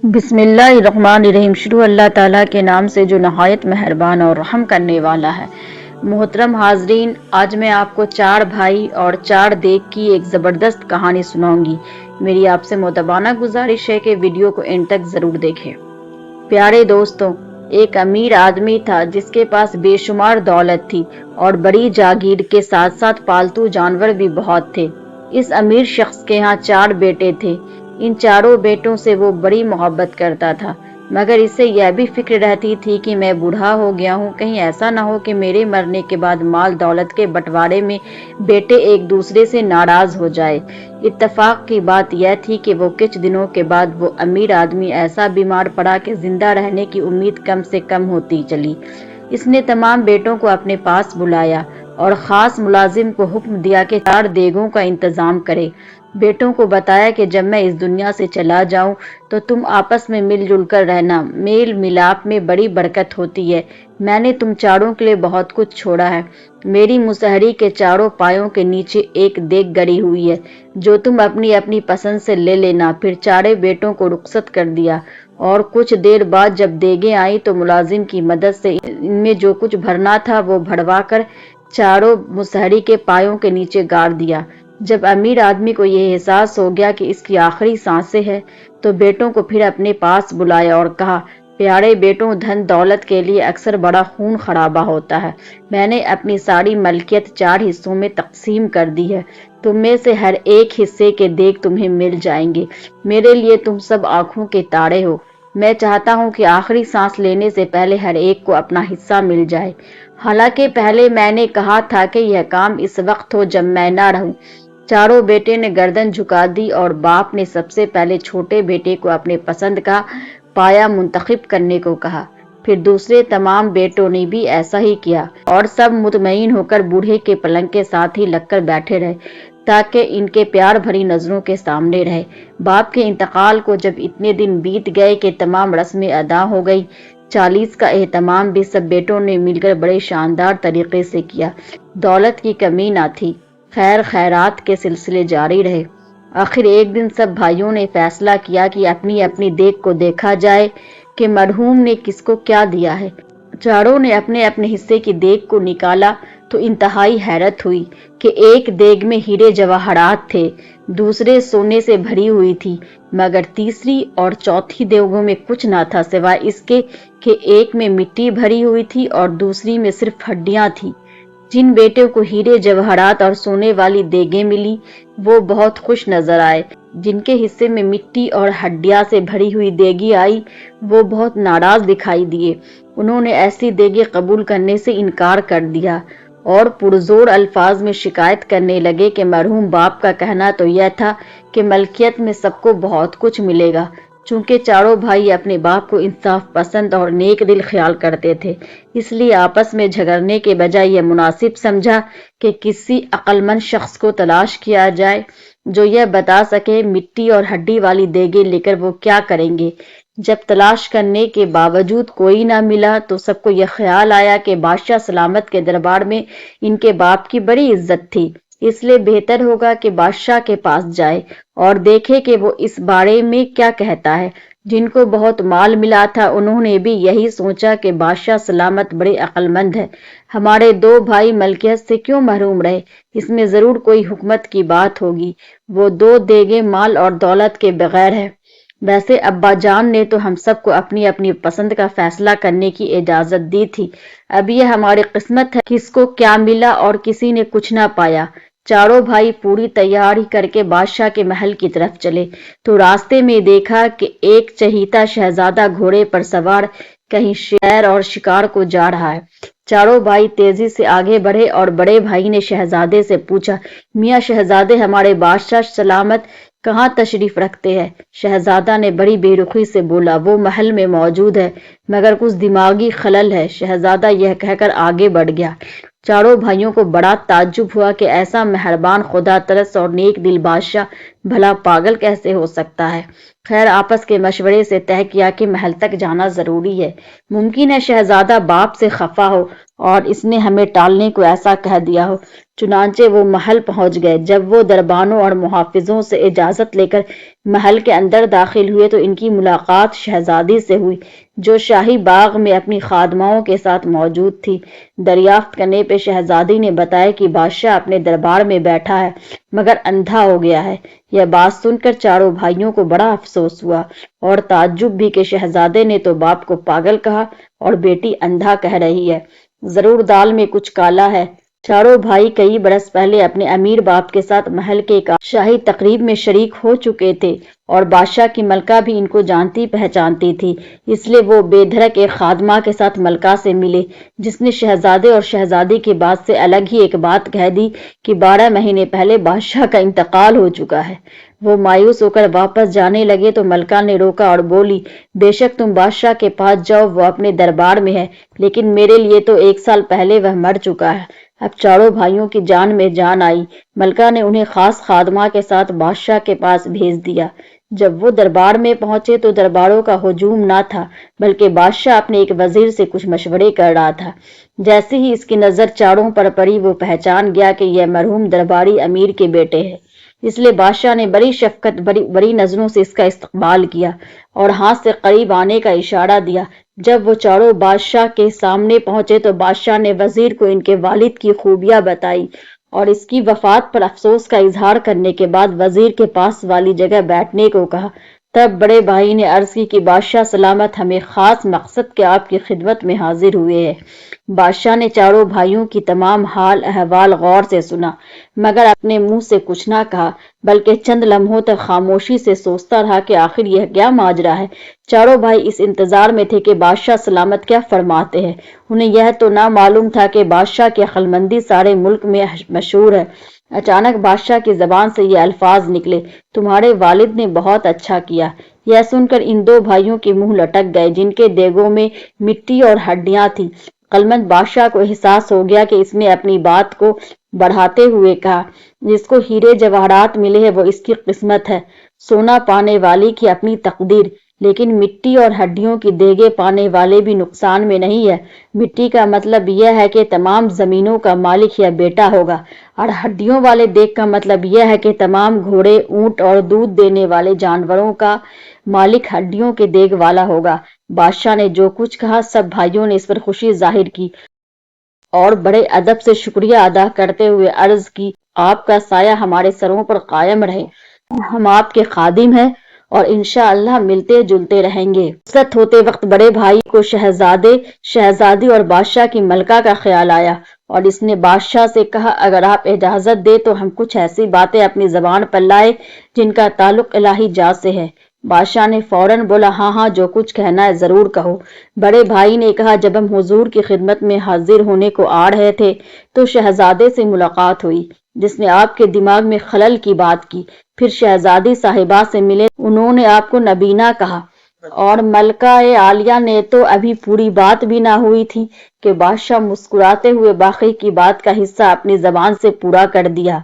بسم اللہ الرحمن الرحیم۔ شروع اللہ تعالیٰ کے نام سے جو نہایت مہربان اور رحم کرنے والا ہے۔ محترم حاضرین، آج میں آپ کو 4 بھائی اور 4 دیگ کی ایک زبردست کہانی سناؤں گی۔ میری آپ سے مؤدبانہ گزارش ہے کہ ویڈیو کو اینڈ تک ضرور دیکھیں۔ پیارے دوستوں، ایک امیر آدمی تھا جس کے پاس بے شمار دولت تھی اور بڑی جاگیر کے ساتھ ساتھ پالتو جانور بھی بہت تھے۔ اس امیر شخص کے ہاں 4 بیٹے تھے۔ ان چاروں بیٹوں سے وہ بڑی محبت کرتا تھا، مگر اسے یہ بھی فکر رہتی تھی کہ میں بوڑھا ہو گیا ہوں، کہیں ایسا نہ ہو کہ میرے مرنے کے بعد مال دولت کے بٹوارے میں بیٹے ایک دوسرے سے ناراض ہو جائے۔ اتفاق کی بات یہ تھی کہ وہ کچھ دنوں کے بعد وہ امیر آدمی ایسا بیمار پڑا کہ زندہ رہنے کی امید کم سے کم ہوتی چلی۔ اس نے تمام بیٹوں کو اپنے پاس بلایا اور خاص ملازم کو حکم دیا کہ 4 دیگوں کا انتظام کرے۔ بیٹوں کو بتایا کہ جب میں اس دنیا سے چلا جاؤں تو تم آپس میں مل جل کر رہنا، میل ملاپ میں بڑی برکت ہوتی ہے۔ میں نے تم چاروں کے لیے بہت کچھ چھوڑا ہے۔ میری مسہری کے چاروں پایوں کے نیچے ایک دیگ گڑی ہوئی ہے جو تم اپنی اپنی پسند سے لے لینا۔ پھر 4 بیٹوں کو رخصت کر دیا اور کچھ دیر بعد جب دیگیں آئیں تو ملازم کی مدد سے ان میں جو کچھ بھرنا تھا وہ بھروا کر چاروں مسہری کے پایوں کے نیچے گاڑ دیا۔ جب امیر آدمی کو یہ احساس ہو گیا کہ اس کی آخری سانسیں ہیں تو بیٹوں کو پھر اپنے پاس بلایا اور کہا، پیارے بیٹوں، دھن دولت کے لیے اکثر بڑا خون خرابہ ہوتا ہے۔ میں نے اپنی ساری ملکیت 4 حصوں میں تقسیم کر دی ہے۔ تم میں سے ہر ایک حصے کے دیگ تمہیں مل جائیں گے۔ میرے لیے تم سب آنکھوں کے تارے ہو۔ میں چاہتا ہوں کہ آخری سانس لینے سے پہلے ہر ایک کو اپنا حصہ مل جائے۔ حالانکہ پہلے میں نے کہا تھا کہ یہ کام اس وقت ہو جب میں نہ رہوں۔ چاروں بیٹے نے گردن جھکا دی اور باپ نے سب سے پہلے چھوٹے بیٹے کو اپنے پسند کا پایا منتخب کرنے کو کہا۔ پھر دوسرے تمام بیٹوں نے بھی ایسا ہی کیا اور سب مطمئن ہو کر بوڑھے کے پلنگ کے ساتھ ہی لگ کر بیٹھے رہے تاکہ ان کے پیار بھری نظروں کے سامنے رہے۔ باپ کے انتقال کو جب اتنے دن بیت گئے کہ تمام رسمیں ادا ہو گئی، 40 کا اہتمام بھی سب بیٹوں نے مل کر بڑے شاندار طریقے سے کیا۔ دولت کی کمی نہ تھی، خیر خیرات کے سلسلے جاری رہے۔ آخر ایک دن سب بھائیوں نے فیصلہ کیا کہ اپنی اپنی دیگ کو دیکھا جائے کہ مرحوم نے کس کو کیا دیا ہے۔ چاروں نے اپنے اپنے حصے کی دیگ کو نکالا تو انتہائی حیرت ہوئی کہ ایک دیگ میں ہیرے جواہرات تھے، دوسرے سونے سے بھری ہوئی تھی، مگر تیسری اور چوتھی دیگوں میں کچھ نہ تھا سوائے اس کے کہ ایک میں مٹی بھری ہوئی تھی اور دوسری میں صرف ہڈیاں تھیں۔ جن بیٹوں کو ہیرے جواہرات اور سونے والی دیگیں ملی وہ بہت خوش نظر آئے۔ جن کے حصے میں مٹی اور ہڈیاں سے بھری ہوئی دیگیں آئی وہ بہت ناراض دکھائی دیے۔ انہوں نے ایسی دیگیں قبول کرنے سے انکار کر دیا اور پرزور الفاظ میں شکایت کرنے لگے کہ مرحوم باپ کا کہنا تو یہ تھا کہ ملکیت میں سب کو بہت کچھ ملے گا۔ چونکہ چاروں بھائی اپنے باپ کو انصاف پسند اور نیک دل خیال کرتے تھے، اس لیے آپس میں جھگڑنے کے بجائے یہ مناسب سمجھا کہ کسی عقل مند شخص کو تلاش کیا جائے جو یہ بتا سکے مٹی اور ہڈی والی دیگیں لے کر وہ کیا کریں گے۔ جب تلاش کرنے کے باوجود کوئی نہ ملا تو سب کو یہ خیال آیا کہ بادشاہ سلامت کے دربار میں ان کے باپ کی بڑی عزت تھی، اس لیے بہتر ہوگا کہ بادشاہ کے پاس جائے اور دیکھے کہ وہ اس بارے میں کیا کہتا ہے۔ جن کو بہت مال ملا تھا انہوں نے بھی یہی سوچا کہ بادشاہ سلامت بڑے عقل مند ہے، ہمارے 2 بھائی ملکیت سے کیوں محروم رہے، اس میں ضرور کوئی حکمت کی بات ہوگی، وہ 2 دیگیں مال اور دولت کے بغیر ہے۔ ویسے ابا جان نے تو ہم سب کو اپنی اپنی پسند کا فیصلہ کرنے کی اجازت دی تھی، اب یہ ہماری قسمت ہے کس کو کیا ملا اور کسی نے کچھ نہ پایا۔ چاروں بھائی پوری تیاری کر کے بادشاہ کے محل کی طرف چلے تو راستے میں دیکھا کہ ایک چہیتا شہزادہ گھوڑے پر سوار کہیں شیر اور شکار کو جا رہا ہے۔ چاروں بھائی تیزی سے آگے بڑھے اور بڑے بھائی نے شہزادے سے پوچھا، میاں شہزادے، ہمارے بادشاہ سلامت کہاں تشریف رکھتے ہیں؟ شہزادہ نے بڑی بے رخی سے بولا، وہ محل میں موجود ہے مگر کچھ دماغی خلل ہے۔ شہزادہ یہ کہہ کر آگے بڑھ گیا چاروں بھائیوں کو بڑا تعجب ہوا کہ ایسا مہربان خدا ترس اور نیک دل بادشاہ بھلا پاگل کیسے ہو سکتا ہے۔ خیر آپس کے مشورے سے طے کیا کہ محل تک جانا ضروری ہے۔ ممکن ہے شہزادہ باپ سے خفا ہو اور اس نے ہمیں ٹالنے کو ایسا کہہ دیا ہو۔ چنانچہ وہ محل پہنچ گئے۔ جب وہ دربانوں اور محافظوں سے اجازت لے کر محل کے اندر داخل ہوئے تو ان کی ملاقات شہزادی سے ہوئی، جو شاہی باغ میں اپنی خادماؤں کے ساتھ موجود تھی۔ دریافت کرنے پہ شہزادی نے بتایا کہ بادشاہ اپنے دربار میں بیٹھا ہے مگر اندھا ہو گیا ہے۔ یہ بات سن کر چاروں بھائیوں کو بڑا افسوس ہوا اور تعجب بھی کہ شہزادے نے تو باپ کو پاگل کہا اور بیٹی اندھا کہہ رہی ہے۔ ضرور دال میں کچھ کالا ہے۔ چاروں بھائی کئی برس پہلے اپنے امیر باپ کے ساتھ محل کے ایک شاہی تقریب میں شریک ہو چکے تھے اور بادشاہ کی ملکہ بھی ان کو جانتی پہچانتی تھی، اس لیے وہ بے دھڑک ایک خادمہ کے ساتھ ملکہ سے ملے، جس نے شہزادے اور شہزادی کی بات سے الگ ہی ایک بات کہہ دی کہ 12 مہینے پہلے بادشاہ کا انتقال ہو چکا ہے۔ وہ مایوس ہو کر واپس جانے لگے تو ملکہ نے روکا اور بولی، بے شک تم بادشاہ کے پاس جاؤ، وہ اپنے دربار میں ہے، لیکن میرے لیے تو 1 سال پہلے وہ مر چکا ہے۔ اب چاروں بھائیوں کی جان میں جان آئی۔ ملکہ نے انہیں خاص خادمہ کے ساتھ بادشاہ کے پاس بھیج دیا۔ جب وہ دربار میں پہنچے تو درباروں کا ہجوم نہ تھا، بلکہ بادشاہ اپنے ایک وزیر سے کچھ مشورے کر رہا تھا۔ جیسے ہی اس کی نظر چاروں پر پڑی وہ پہچان گیا کہ یہ مرحوم درباری امیر کے بیٹے ہیں، اس لیے بادشاہ نے بڑی شفقت بڑی نظروں سے اس کا استقبال کیا اور ہاتھ سے قریب آنے کا اشارہ دیا۔ جب وہ چاروں بادشاہ کے سامنے پہنچے تو بادشاہ نے وزیر کو ان کے والد کی خوبیاں بتائی اور اس کی وفات پر افسوس کا اظہار کرنے کے بعد وزیر کے پاس والی جگہ بیٹھنے کو کہا۔ تب بڑے بھائی نے عرض کی کہ بادشاہ سلامت، ہمیں خاص مقصد کے آپ کی خدمت میں حاضر ہوئے ہیں۔ بادشاہ نے چاروں بھائیوں کی تمام حال احوال غور سے سنا مگر اپنے منہ سے کچھ نہ کہا، بلکہ چند لمحوں تک خاموشی سے سوچتا رہا کہ آخر یہ کیا ماجرا ہے۔ چاروں بھائی اس انتظار میں تھے کہ بادشاہ سلامت کیا فرماتے ہیں۔ انہیں یہ تو نہ معلوم تھا کہ بادشاہ کی عقلمندی سارے ملک میں مشہور ہے۔ اچانک بادشاہ کی زبان سے یہ الفاظ نکلے، تمہارے والد نے بہت اچھا کیا۔ یہ سن کر ان 2 بھائیوں کے منہ لٹک گئے جن کے دیگوں میں مٹی اور ہڈیاں تھیں۔ عقلمند بادشاہ کو احساس ہو گیا کہ اس نے اپنی بات کو بڑھاتے ہوئے کہا، جس کو ہیرے جواہرات ملے ہیں وہ اس کی قسمت ہے، سونا پانے والی کی اپنی تقدیر، لیکن مٹی اور ہڈیوں کی دیگیں پانے والے بھی نقصان میں نہیں ہے۔ مٹی کا مطلب یہ ہے کہ تمام زمینوں کا مالک یہ بیٹا ہوگا اور ہڈیوں والے دیگ کا مطلب یہ ہے کہ تمام گھوڑے، اونٹ اور دودھ دینے والے جانوروں کا مالک ہڈیوں کے دیگ والا ہوگا۔ بادشاہ نے جو کچھ کہا سب بھائیوں نے اس پر خوشی ظاہر کی اور بڑے ادب سے شکریہ ادا کرتے ہوئے عرض کی، آپ کا سایہ ہمارے سروں پر قائم رہے، ہم آپ کے خادم ہیں اور انشاءاللہ ملتے جلتے رہیں گے۔ رخصت ہوتے وقت بڑے بھائی کو شہزادے، شہزادی اور بادشاہ کی ملکہ کا خیال آیا اور اس نے بادشاہ سے کہا، اگر آپ اجازت دیں تو ہم کچھ ایسی باتیں اپنی زبان پر لائے جن کا تعلق الہی جا سے ہے۔ بادشاہ نے فوراً بولا، ہاں ہاں جو کچھ کہنا ہے ضرور کہو۔ بڑے بھائی نے کہا، جب ہم حضور کی خدمت میں حاضر ہونے کو آ رہے تھے تو شہزادے سے ملاقات ہوئی جس نے آپ کے دماغ میں خلل کی بات کی۔ پھر شہزادی صاحبہ سے ملے، انہوں نے آپ کو نبینا کہا اور ملکہ عالیہ نے تو ابھی پوری بات بھی نہ ہوئی تھی کہ بادشاہ مسکراتے ہوئے باقی کی بات کا حصہ اپنی زبان سے پورا کر دیا۔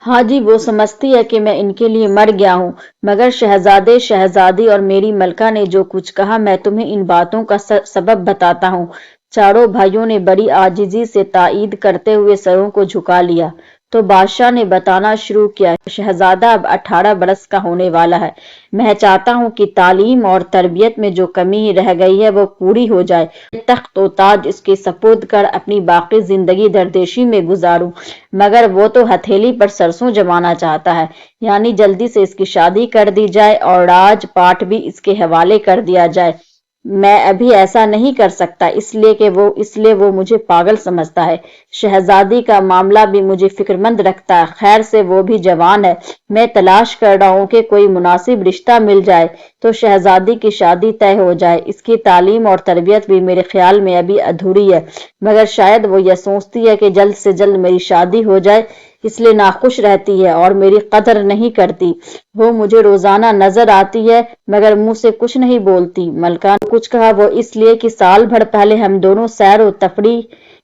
ہاں جی، وہ سمجھتی ہے کہ میں ان کے لیے مر گیا ہوں، مگر شہزادے، شہزادی اور میری ملکہ نے جو کچھ کہا میں تمہیں ان باتوں کا سبب بتاتا ہوں۔ چاروں بھائیوں نے بڑی عاجزی سے تائید کرتے ہوئے سروں کو جھکا لیا تو بادشاہ نے بتانا شروع کیا، شہزادہ اب 18 برس کا ہونے والا ہے۔ میں چاہتا ہوں کہ تعلیم اور تربیت میں جو کمی رہ گئی ہے وہ پوری ہو جائے، تخت و تاج اس کے سپرد کر اپنی باقی زندگی دردیشی میں گزاروں، مگر وہ تو ہتھیلی پر سرسوں جمانا چاہتا ہے، یعنی جلدی سے اس کی شادی کر دی جائے اور راج پاٹ بھی اس کے حوالے کر دیا جائے۔ میں ابھی ایسا نہیں کر سکتا اس لیے وہ مجھے پاگل سمجھتا ہے۔ شہزادی کا معاملہ بھی مجھے فکرمند رکھتا ہے، خیر سے وہ بھی جوان ہے، میں تلاش کر رہا ہوں کہ کوئی مناسب رشتہ مل جائے تو شہزادی کی شادی طے ہو جائے۔ اس کی تعلیم اور تربیت بھی میرے خیال میں ابھی ادھوری ہے، مگر شاید وہ یہ سوچتی ہے کہ جلد سے جلد میری شادی ہو جائے، اس لیے ناخوش رہتی ہے اور میری قدر نہیں کرتی۔ وہ مجھے روزانہ نظر آتی ہے مگر منہ سے کچھ نہیں بولتی۔ ملکہ نے کچھ کہا، وہ اس لیے کہ سال بھر پہلے ہم دونوں سیر و تفریح